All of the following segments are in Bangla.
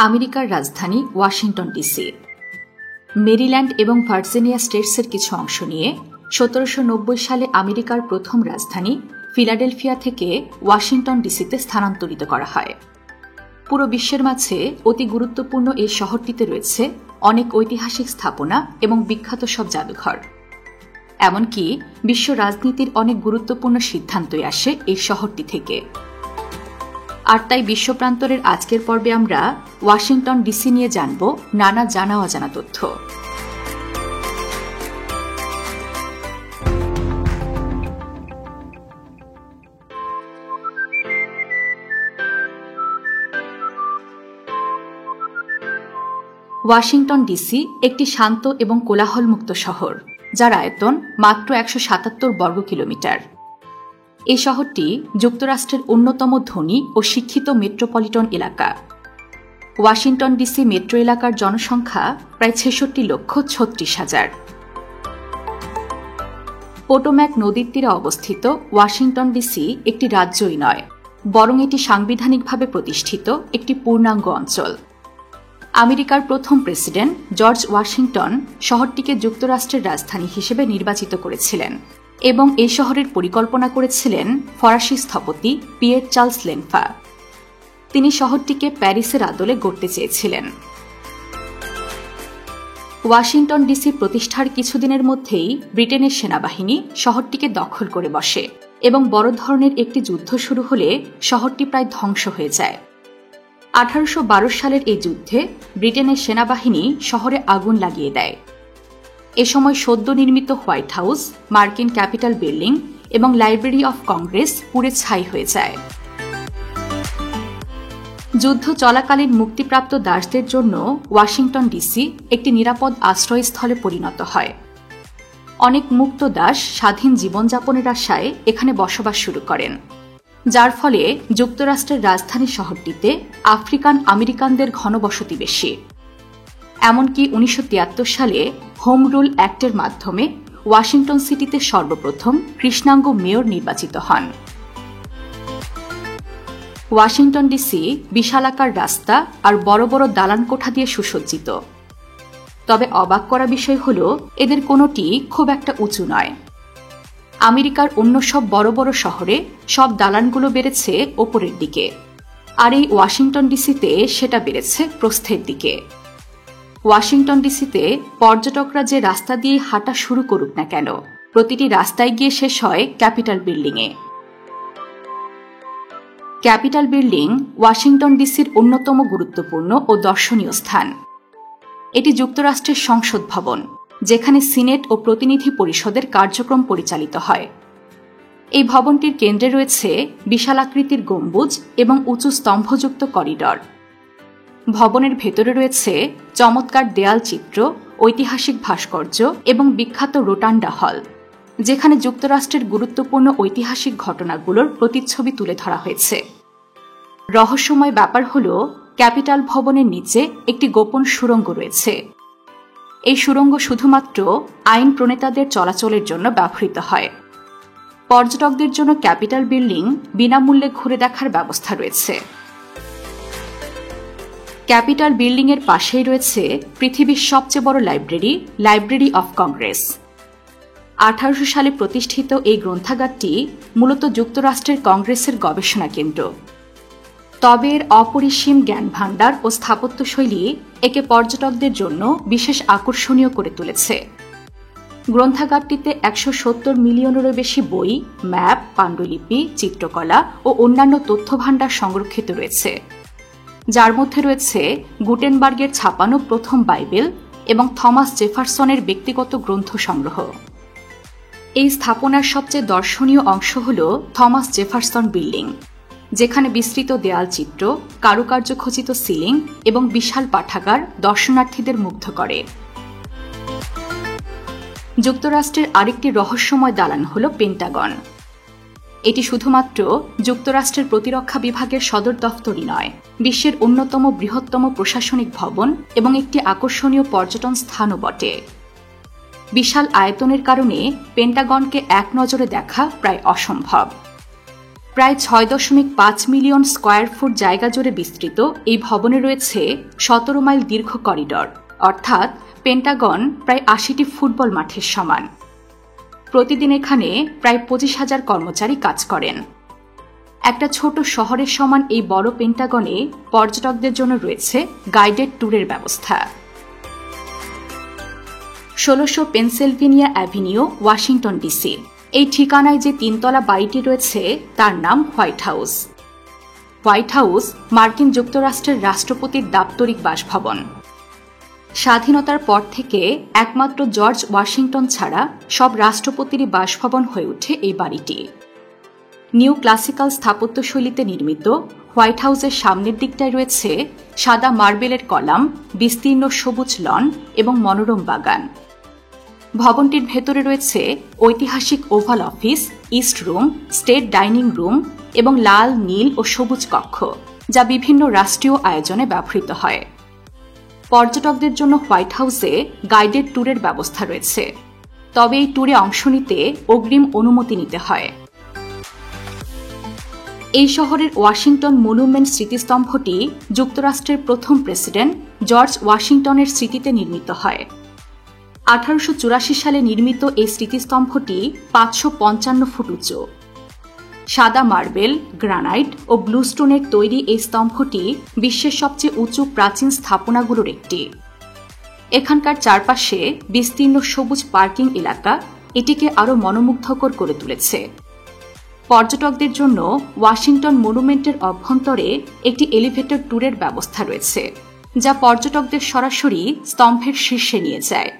আমেরিকার রাজধানী ওয়াশিংটন ডিসি। মেরিল্যান্ড এবং ভার্জিনিয়া স্টেটসের কিছু অংশ নিয়ে 1790 সালে আমেরিকার প্রথম রাজধানী ফিলাডেলফিয়া থেকে ওয়াশিংটন ডিসিতে স্থানান্তরিত করা হয়। পুরো বিশ্বের মাঝে অতি গুরুত্বপূর্ণ এই শহরটিতে রয়েছে অনেক ঐতিহাসিক স্থাপনা এবং বিখ্যাত সব জাদুঘর। এমনকি বিশ্ব রাজনীতির অনেক গুরুত্বপূর্ণ সিদ্ধান্তই আসে এই শহরটি থেকে। আর তাই বিশ্বপ্রান্তরের আজকের পর্বে আমরা ওয়াশিংটন ডিসি নিয়ে জানব নানা জানা অজানা তথ্য। ওয়াশিংটন ডিসি একটি শান্ত এবং কোলাহলমুক্ত শহর, যার আয়তন মাত্র 177 বর্গ কিলোমিটার। এই শহরটি যুক্তরাষ্ট্রের অন্যতম ধনী ও শিক্ষিত মেট্রোপলিটন এলাকা। ওয়াশিংটন ডিসি মেট্রো এলাকার জনসংখ্যা প্রায় 66,36,000। পোটোম্যাক নদীর তীরে অবস্থিত ওয়াশিংটন ডিসি একটি রাজ্যই নয়, বরং এটি সাংবিধানিকভাবে প্রতিষ্ঠিত একটি পূর্ণাঙ্গ অঞ্চল। আমেরিকার প্রথম প্রেসিডেন্ট জর্জ ওয়াশিংটন শহরটিকে যুক্তরাষ্ট্রের রাজধানী হিসেবে নির্বাচিত করেছিলেন এবং এই শহরের পরিকল্পনা করেছিলেন ফরাসি স্থপতি পিয়ের চার্লস লেনফা। তিনি শহরটিকে প্যারিসের আদলে গড়তে চেয়েছিলেন। ওয়াশিংটন ডিসি প্রতিষ্ঠার কিছুদিনের মধ্যেই ব্রিটেনের সেনাবাহিনী শহরটিকে দখল করে বসে এবং বড় ধরনের একটি যুদ্ধ শুরু হলে শহরটি প্রায় ধ্বংস হয়ে যায়। 1812 সালের এই যুদ্ধে ব্রিটেনের সেনাবাহিনী শহরে আগুন লাগিয়ে দেয়। এ সময় সদ্য নির্মিত হোয়াইট হাউস, মার্কিন ক্যাপিটাল বিল্ডিং এবং লাইব্রেরি অফ কংগ্রেস পুড়ে ছাই হয়ে যায়। যুদ্ধ চলাকালীন মুক্তিপ্রাপ্ত দাসদের জন্য ওয়াশিংটন ডিসি একটি নিরাপদ আশ্রয়স্থলে পরিণত হয়। অনেক মুক্ত দাস স্বাধীন জীবনযাপনের আশায় এখানে বসবাস শুরু করেন, যার ফলে যুক্তরাষ্ট্রের রাজধানী শহরটিতে আফ্রিকান আমেরিকানদের ঘনবসতি বেশি। এমনকি 1973 সালে হোম রুল অ্যাক্টের মাধ্যমে ওয়াশিংটন সিটিতে সর্বপ্রথম কৃষ্ণাঙ্গ মেয়র নির্বাচিত হন। ওয়াশিংটন ডিসি বিশালাকার রাস্তা আর বড় বড় দালান কোঠা দিয়ে সুসজ্জিত। তবে অবাক করা বিষয় হল এদের কোনোটি খুব একটা উঁচু নয়। আমেরিকার অন্য সব বড় বড় শহরে সব দালানগুলো বেড়েছে ওপরের দিকে, আর এই ওয়াশিংটন ডিসিতে সেটা বেড়েছে প্রস্থের দিকে। ওয়াশিংটন ডিসিতে পর্যটকরা যে রাস্তা দিয়ে হাঁটা শুরু করুক না কেন, প্রতিটি রাস্তায় গিয়ে শেষ হয় ক্যাপিটাল বিল্ডিংয়ে। ক্যাপিটাল বিল্ডিং ওয়াশিংটন ডিসির অন্যতম গুরুত্বপূর্ণ ও দর্শনীয় স্থান। এটি যুক্তরাষ্ট্রের সংসদ ভবন, যেখানে সিনেট ও প্রতিনিধি পরিষদের কার্যক্রম পরিচালিত হয়। এই ভবনটির কেন্দ্রে রয়েছে বিশালাকৃতির গম্বুজ এবং উঁচু স্তম্ভযুক্ত করিডর। ভবনের ভেতরে রয়েছে চমৎকার দেয়াল চিত্র, ঐতিহাসিক ভাস্কর্য এবং বিখ্যাত রোটান্ডা হল, যেখানে যুক্তরাষ্ট্রের গুরুত্বপূর্ণ ঐতিহাসিক ঘটনাগুলোর প্রতিচ্ছবি তুলে ধরা হয়েছে। রহস্যময় ব্যাপার হল ক্যাপিটাল ভবনের নিচে একটি গোপন সুড়ঙ্গ রয়েছে। এই সুড়ঙ্গ শুধুমাত্র আইন প্রণেতাদের চলাচলের জন্য ব্যবহৃত হয়। পর্যটকদের জন্য ক্যাপিটাল বিল্ডিং বিনামূল্যে ঘুরে দেখার ব্যবস্থা রয়েছে। ক্যাপিটাল বিল্ডিংয়ের পাশেই রয়েছে পৃথিবীর সবচেয়ে বড় লাইব্রেরি অফ কংগ্রেস। 1800 সালে প্রতিষ্ঠিত এই গ্রন্থাগারটি মূলত যুক্তরাষ্ট্রের কংগ্রেসের গবেষণা কেন্দ্র। তবে এর অপরিসীম জ্ঞান ভাণ্ডার ও স্থাপত্যশৈলী একে পর্যটকদের জন্য বিশেষ আকর্ষণীয় করে তুলেছে। গ্রন্থাগারটিতে 170 মিলিয়নেরও বেশি বই, ম্যাপ, পাণ্ডুলিপি, চিত্রকলা ও অন্যান্য তথ্যভাণ্ডার সংরক্ষিত রয়েছে, যার মধ্যে রয়েছে গুটেনবার্গের ছাপানো প্রথম বাইবেল এবং থমাস জেফারসনের ব্যক্তিগত গ্রন্থ সংগ্রহ। এই স্থাপনার সবচেয়ে দর্শনীয় অংশ হল থমাস জেফারসন বিল্ডিং, যেখানে বিস্তৃত দেয়াল চিত্র, কারুকার্য খচিত সিলিং এবং বিশাল পাঠাগার দর্শনার্থীদের মুগ্ধ করে। যুক্তরাষ্ট্রের আরেকটি রহস্যময় দালান হল পেন্টাগন। এটি শুধুমাত্র যুক্তরাষ্ট্রের প্রতিরক্ষা বিভাগের সদর দফতরই নয়, বিশ্বের অন্যতম বৃহত্তম প্রশাসনিক ভবন এবং একটি আকর্ষণীয় পর্যটন স্থানও বটে। বিশাল আয়তনের কারণে পেন্টাগনকে এক নজরে দেখা প্রায় অসম্ভব। প্রায় 6.5 মিলিয়ন স্কয়ার ফুট জায়গা জুড়ে বিস্তৃত এই ভবনে রয়েছে 17 মাইল দীর্ঘ করিডর, অর্থাৎ পেন্টাগন প্রায় 80টি ফুটবল মাঠের সমান। প্রতিদিন এখানে প্রায় 25,000 কর্মচারী কাজ করেন। একটা ছোট শহরের সমান এই বড় পেন্টাগনে পর্যটকদের জন্য রয়েছে গাইডেড ট্যুরের ব্যবস্থা। 1600 পেনসিলভেনিয়া অ্যাভিনিউ, ওয়াশিংটন ডিসি। এই ঠিকানায় যে 3তলা বাড়িটি রয়েছে তার নাম হোয়াইট হাউস। হোয়াইট হাউস মার্কিন যুক্তরাষ্ট্রের রাষ্ট্রপতির দাপ্তরিক বাসভবন। স্বাধীনতার পর থেকে একমাত্র জর্জ ওয়াশিংটন ছাড়া সব রাষ্ট্রপতিরই বাসভবন হয়ে ওঠে এই বাড়িটি। নিউ ক্লাসিক্যাল স্থাপত্যশৈলীতে নির্মিত হোয়াইট হাউসের সামনের দিকটায় রয়েছে সাদা মার্বেলের কলাম, বিস্তীর্ণ সবুজ লন এবং মনোরম বাগান। ভবনটির ভেতরে রয়েছে ঐতিহাসিক oval office, east room, state dining room এবং লাল, নীল ও সবুজ কক্ষ, যা বিভিন্ন রাষ্ট্রীয় আয়োজনে ব্যবহৃত হয়। পর্যটকদের জন্য হোয়াইট হাউসে গাইডেড ট্যুরের ব্যবস্থা রয়েছে, তবে এই ট্যুরে অংশ নিতে অগ্রিম অনুমতি নিতে হয়। এই শহরের ওয়াশিংটন মনুমেন্ট স্মৃতিস্তম্ভটি যুক্তরাষ্ট্রের প্রথম প্রেসিডেন্ট জর্জ ওয়াশিংটনের স্মৃতিতে নির্মিত হয়। 1884 সালে নির্মিত এই স্মৃতিস্তম্ভটি 555 ফুট উঁচু। সাদা মার্বেল, গ্রানাইট ও ব্লুস্টোনের তৈরি এই স্তম্ভটি বিশ্বের সবচেয়ে উঁচু প্রাচীন স্থাপনাগুলোর একটি। এখানকার চারপাশে বিস্তীর্ণ সবুজ পার্কিং এলাকা এটিকে আরও মনোমুগ্ধকর করে তুলেছে। পর্যটকদের জন্য ওয়াশিংটন মনুমেন্টের অভ্যন্তরে একটি এলিভেটর ট্যুরের ব্যবস্থা রয়েছে, যা পর্যটকদের সরাসরি স্তম্ভের শীর্ষে নিয়ে যায়।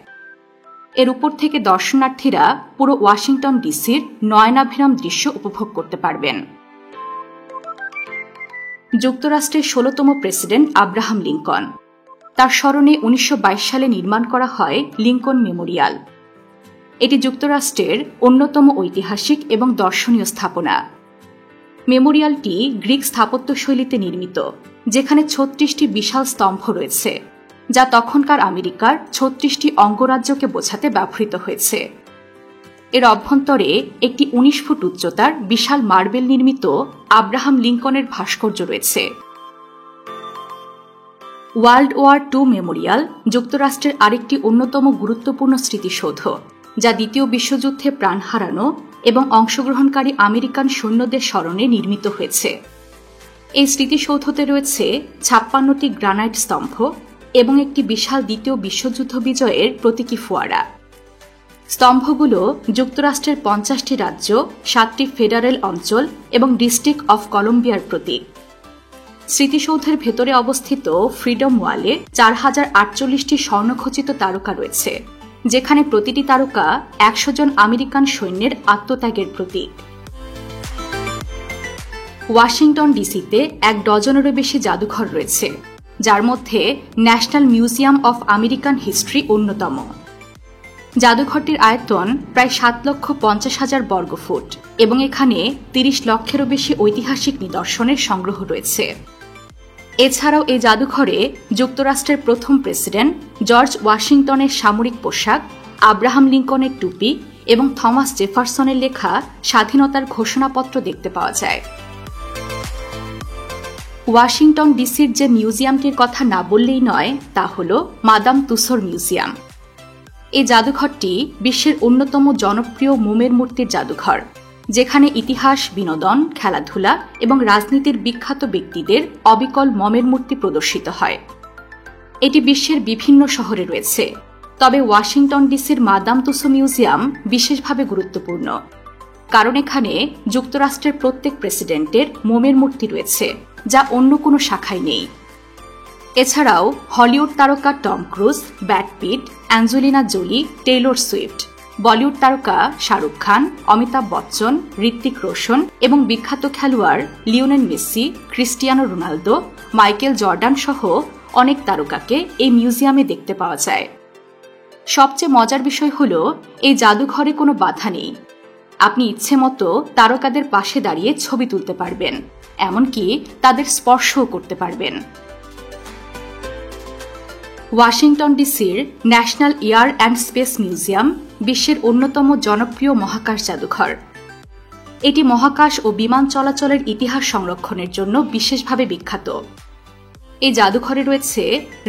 এর উপর থেকে দর্শনার্থীরা পুরো ওয়াশিংটন ডিসির নয়নাভিরাম দৃশ্য উপভোগ করতে পারবেন। যুক্তরাষ্ট্রের 16তম প্রেসিডেন্ট আব্রাহাম লিঙ্কন। তার স্মরণে 1922 সালে নির্মাণ করা হয় লিঙ্কন মেমোরিয়াল। এটি যুক্তরাষ্ট্রের অন্যতম ঐতিহাসিক এবং দর্শনীয় স্থাপনা। মেমোরিয়ালটি গ্রিক স্থাপত্যশৈলীতে নির্মিত, যেখানে 36টি বিশাল স্তম্ভ রয়েছে, যা তখনকার আমেরিকার 36টি অঙ্গরাজ্যকে বোঝাতে ব্যবহৃত হয়েছে। এর অভ্যন্তরে একটি 19 ফুট উচ্চতার বিশাল মার্বেল নির্মিত আব্রাহাম লিঙ্কনের ভাস্কর্য রয়েছে। ওয়ার্ল্ড ওয়ার II মেমোরিয়াল যুক্তরাষ্ট্রের আরেকটি অন্যতম গুরুত্বপূর্ণ স্মৃতিসৌধ, যা দ্বিতীয় বিশ্বযুদ্ধে প্রাণ হারানো এবং অংশগ্রহণকারী আমেরিকান সৈন্যদের স্মরণে নির্মিত হয়েছে। এই স্মৃতিসৌধতে রয়েছে 56টি গ্রানাইট স্তম্ভ এবং একটি বিশাল দ্বিতীয় বিশ্বযুদ্ধ বিজয়ের প্রতীকী ফোয়ারা। স্তম্ভগুলো যুক্তরাষ্ট্রের 50টি রাজ্য, 7টি ফেডারেল অঞ্চল এবং ডিস্ট্রিক্ট অফ কলম্বিয়ার প্রতীক। স্মৃতিসৌধের ভেতরে অবস্থিত ফ্রিডম ওয়ালে 4048টি স্বর্ণখচিত তারকা রয়েছে, যেখানে প্রতিটি তারকা 100 জন আমেরিকান সৈন্যের আত্মত্যাগের প্রতীক। ওয়াশিংটন ডিসিতে 1 ডজনেরও বেশি জাদুঘর রয়েছে, যার মধ্যে national museum of American history অন্যতম। জাদুঘরটির আয়তন প্রায় 7,50,000 বর্গফুট এবং এখানে 30 লক্ষেরও বেশি ঐতিহাসিক নিদর্শনের সংগ্রহ রয়েছে। এছাড়াও এই জাদুঘরে যুক্তরাষ্ট্রের প্রথম প্রেসিডেন্ট জর্জ ওয়াশিংটনের সামরিক পোশাক, আব্রাহাম লিঙ্কনের টুপি এবং থমাস জেফারসনের লেখা স্বাধীনতার ঘোষণাপত্র দেখতে পাওয়া যায়। ওয়াশিংটন ডিসির যে মিউজিয়ামটির কথা না বললেই নয় তা হল মাদাম তুসোর মিউজিয়াম। এই জাদুঘরটি বিশ্বের অন্যতম জনপ্রিয় মোমের মূর্তির জাদুঘর, যেখানে ইতিহাস, বিনোদন, খেলাধুলা এবং রাজনীতির বিখ্যাত ব্যক্তিদের অবিকল মমের মূর্তি প্রদর্শিত হয়। এটি বিশ্বের বিভিন্ন শহরে রয়েছে, তবে ওয়াশিংটন ডিসির মাদাম তুসো মিউজিয়াম বিশেষভাবে গুরুত্বপূর্ণ, কারণ এখানে যুক্তরাষ্ট্রের প্রত্যেক প্রেসিডেন্টের মোমের মূর্তি রয়েছে, যা অন্য কোনো শাখায় নেই। এছাড়াও হলিউড তারকা Tom Cruise, Brad Pitt, Angelina Jolie, Taylor Swift, Bollywood তারকা শাহরুখ খান, অমিতাভ বচ্চন, ঋত্বিক রোশন এবং বিখ্যাত খেলোয়াড় Lionel Messi, Cristiano Ronaldo, Michael Jordan সহ অনেক তারকাকে এই মিউজিয়ামে দেখতে পাওয়া যায়। সবচেয়ে মজার বিষয় হল এই জাদুঘরে কোনো বাধা নেই। আপনি ইচ্ছে মতো তারকাদের পাশে দাঁড়িয়ে ছবি তুলতে পারবেন, এমনকি তাদের স্পর্শও করতে পারবেন। ওয়াশিংটন ডিসির national air and space museum বিশ্বের অন্যতম জনপ্রিয় মহাকাশ জাদুঘর। এটি মহাকাশ ও বিমান চলাচলের ইতিহাস সংরক্ষণের জন্য বিশেষভাবে বিখ্যাত। এই জাদুঘরে রয়েছে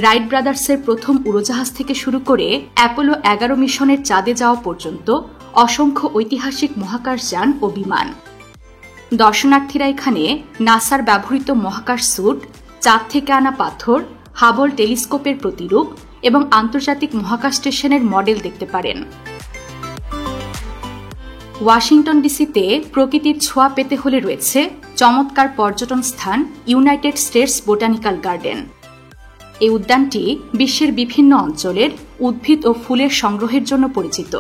রাইট ব্রাদার্সের প্রথম উড়োজাহাজ থেকে শুরু করে অ্যাপোলো 11 মিশনের চাঁদে যাওয়া পর্যন্ত অসংখ্য ঐতিহাসিক মহাকাশযান ও বিমান। দর্শনার্থীরা এখানে নাসার ব্যবহৃত মহাকাশ স্যুট, চাঁদ থেকে আনা পাথর, হাবল টেলিস্কোপের প্রতিরূপ এবং আন্তর্জাতিক মহাকাশ স্টেশনের মডেল দেখতে পারেন। ওয়াশিংটন ডিসিতে প্রকৃতির ছোঁয়া পেতে হলে রয়েছে চমৎকার পর্যটন স্থান ইউনাইটেড স্টেটস বোটানিক্যাল গার্ডেন। এই উদ্যানটি বিশ্বের বিভিন্ন অঞ্চলের উদ্ভিদ ও ফুলের সংগ্রহের জন্য পরিচিত।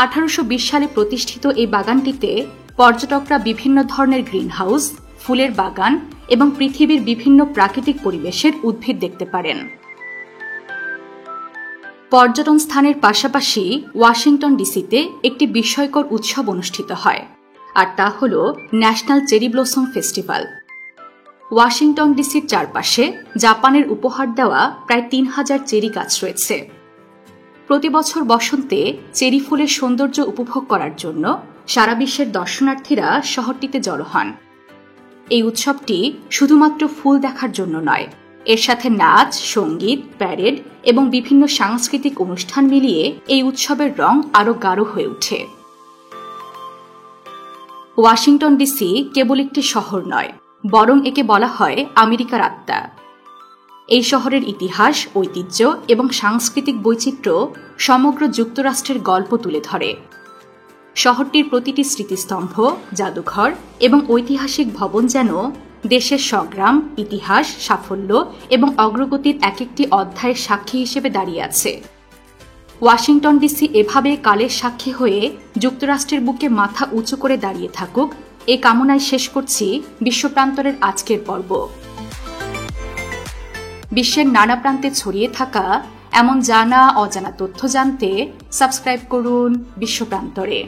1820 সালে প্রতিষ্ঠিত এই বাগানটিতে পর্যটকরা বিভিন্ন ধরনের গ্রিনহাউস, ফুলের বাগান এবং পৃথিবীর বিভিন্ন প্রাকৃতিক পরিবেশের উদ্ভিদ দেখতে পারেন। পর্যটন স্থানের পাশাপাশি ওয়াশিংটন ডিসিতে একটি বিস্ময়কর উৎসব অনুষ্ঠিত হয়, আর তা হল national cherry blossom festival. Washington ডিসির চারপাশে জাপানের উপহার দেওয়া প্রায় 3000 চেরি গাছ রয়েছে। প্রতি বছর বসন্তে চেরি ফুলের সৌন্দর্য উপভোগ করার জন্য সারা বিশ্বের দর্শনার্থীরা শহরটিতে জড়ো হন। এই উৎসবটি শুধুমাত্র ফুল দেখার জন্য নয়, এর সাথে নাচ, সঙ্গীত, প্যারেড এবং বিভিন্ন সাংস্কৃতিক অনুষ্ঠান মিলিয়ে এই উৎসবের রং আরও গাঢ় হয়ে ওঠে। ওয়াশিংটন ডিসি কেবল একটি শহর নয়, বরং একে বলা হয় আমেরিকার আত্মা। এই শহরের ইতিহাস, ঐতিহ্য এবং সাংস্কৃতিক বৈচিত্র্য সমগ্র যুক্তরাষ্ট্রের গল্প তুলে ধরে। শহরটির প্রতিটি স্মৃতিস্তম্ভ, জাদুঘর এবং ঐতিহাসিক ভবন যেন দেশের সংগ্রাম, ইতিহাস, সাফল্য এবং অগ্রগতির এক একটি অধ্যায়ের সাক্ষী হিসেবে দাঁড়িয়ে আছে। ওয়াশিংটন ডিসি এভাবে কালের সাক্ষী হয়ে যুক্তরাষ্ট্রের বুকে মাথা উঁচু করে দাঁড়িয়ে থাকুক, এ কামনায় শেষ করছি বিশ্বপ্রান্তরের আজকের পর্ব। বিশ্বের নানা প্রান্তে ছড়িয়ে থাকা এমন জানা অজানা তথ্য জানতে সাবস্ক্রাইব করুন বিশ্বপ্রান্তরে।